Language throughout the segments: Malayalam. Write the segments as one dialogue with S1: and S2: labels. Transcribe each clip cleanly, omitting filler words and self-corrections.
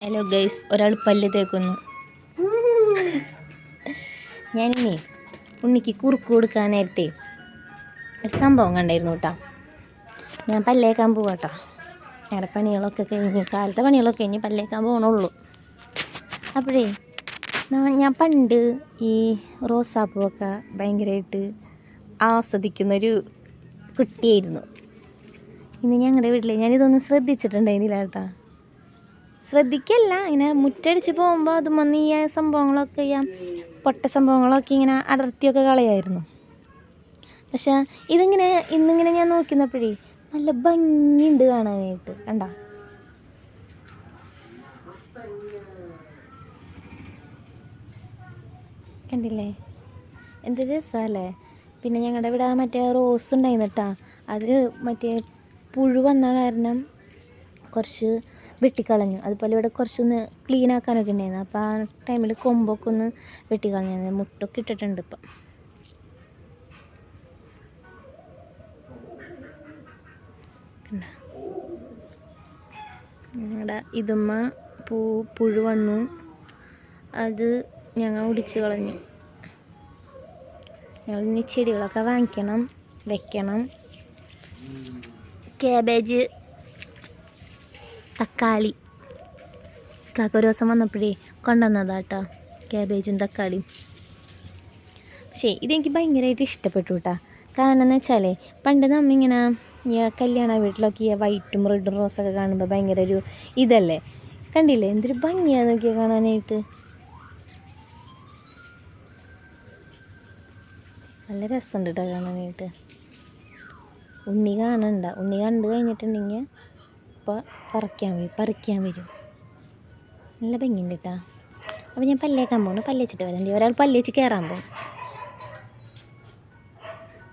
S1: ഹലോ ഗൈസ്, ഒരാൾ പല്ല് തേക്കുന്നു. ഞാനിനി ഉണ്ണിക്ക് കുറുക്ക് കൊടുക്കാൻ നേരത്തെ ഒരു സംഭവം കണ്ടായിരുന്നു കേട്ടോ. ഞാൻ പല്ലേക്കാൻ പോവാട്ടോ. ഞങ്ങളുടെ പണികളൊക്കെ കഴിഞ്ഞ്, കാലത്തെ പണികളൊക്കെ കഴിഞ്ഞ് പല്ലേക്കാൻ പോകണുള്ളൂ. അപ്പോഴേ ഞാൻ പണ്ട് ഈ റോസാപ്പൂവൊക്കെ ഭയങ്കരമായിട്ട് ആസ്വദിക്കുന്നൊരു കുട്ടിയായിരുന്നു. ഇന്ന് ഞങ്ങളുടെ വീട്ടിൽ ഞാനിതൊന്നും ശ്രദ്ധിച്ചിട്ടുണ്ടായിരുന്നില്ല കേട്ടോ. ശ്രദ്ധിക്കല്ല, ഇങ്ങനെ മുറ്റടിച്ച് പോകുമ്പോൾ അത് വന്ന് ഈ സംഭവങ്ങളൊക്കെ പൊട്ട സംഭവങ്ങളൊക്കെ ഇങ്ങനെ അടർത്തിയൊക്കെ കളയായിരുന്നു. പക്ഷേ ഇന്നിങ്ങനെ ഞാൻ നോക്കുന്നപ്പോഴേ നല്ല ഭംഗിയുണ്ട് കാണാനായിട്ട്. കണ്ടോ? കണ്ടില്ലേ? എന്ത് രസമല്ലേ? പിന്നെ ഞങ്ങളുടെ ഇവിടെ മറ്റേ റോസ് ഉണ്ടായിരുന്നു കേട്ടോ. അത് മറ്റേ പുഴു വന്ന കാരണം കുറച്ച് വെട്ടിക്കളഞ്ഞു. അതുപോലെ ഇവിടെ കുറച്ചൊന്ന് ക്ലീൻ ആക്കാനൊക്കെ ഉണ്ടായിരുന്നു. അപ്പോൾ ആ ടൈമിൽ കൊമ്പൊക്കെ ഒന്ന് വെട്ടിക്കളഞ്ഞു. മുട്ടൊക്കെ ഇട്ടിട്ടുണ്ട് ഇപ്പം. ഞങ്ങളുടെ ഇതുമ്മ പുഴു വന്നു. അത് ഞങ്ങൾ ഒടിച്ച് കളഞ്ഞു. ഞങ്ങൾ ഇനി ചെടികളൊക്കെ വാങ്ങിക്കണം, വെക്കണം. കാബേജ്, തക്കാളി കാക്ക ഒരു ദിവസം വന്നപ്പോഴേ കൊണ്ടുവന്നതാട്ടോ, ക്യാബേജും തക്കാളിയും. പക്ഷേ ഇതെനിക്ക് ഭയങ്കരമായിട്ട് ഇഷ്ടപ്പെട്ടു കേട്ടോ. കാരണം എന്ന് വെച്ചാൽ പണ്ട് നമ്മിങ്ങനെ കല്യാണ വീട്ടിലൊക്കെ ഈ വൈറ്റും റെഡും റോസൊക്കെ കാണുമ്പോൾ ഭയങ്കര ഒരു ഇതല്ലേ. കണ്ടില്ലേ എന്തൊരു ഭംഗിയാന്ന് നോക്കിയാൽ കാണാനായിട്ട്. നല്ല രസമുണ്ട് കേട്ടോ കാണാനായിട്ട്. ഉണ്ണി കാണണ്ട, ഉണ്ണി കണ്ടു കഴിഞ്ഞിട്ടുണ്ടെങ്കിൽ ഇപ്പോൾ പറിക്കാൻ വരും. നല്ല ഭംഗിയുണ്ട് കേട്ടോ. അപ്പോൾ ഞാൻ പല്ലേക്കാൻ പോകുന്നു. പല്ലേച്ചിട്ട് വരാം. ഒരാൾ പല്ലേച്ച് കയറാൻ പോകും.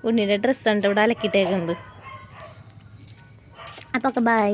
S1: ഉണ്ണിയുടെ ഡ്രസ്സുണ്ട് ഇവിടെ അലക്കിയിട്ടേക്കുന്നത്. അപ്പോൾ ഒക്കെ ബൈ.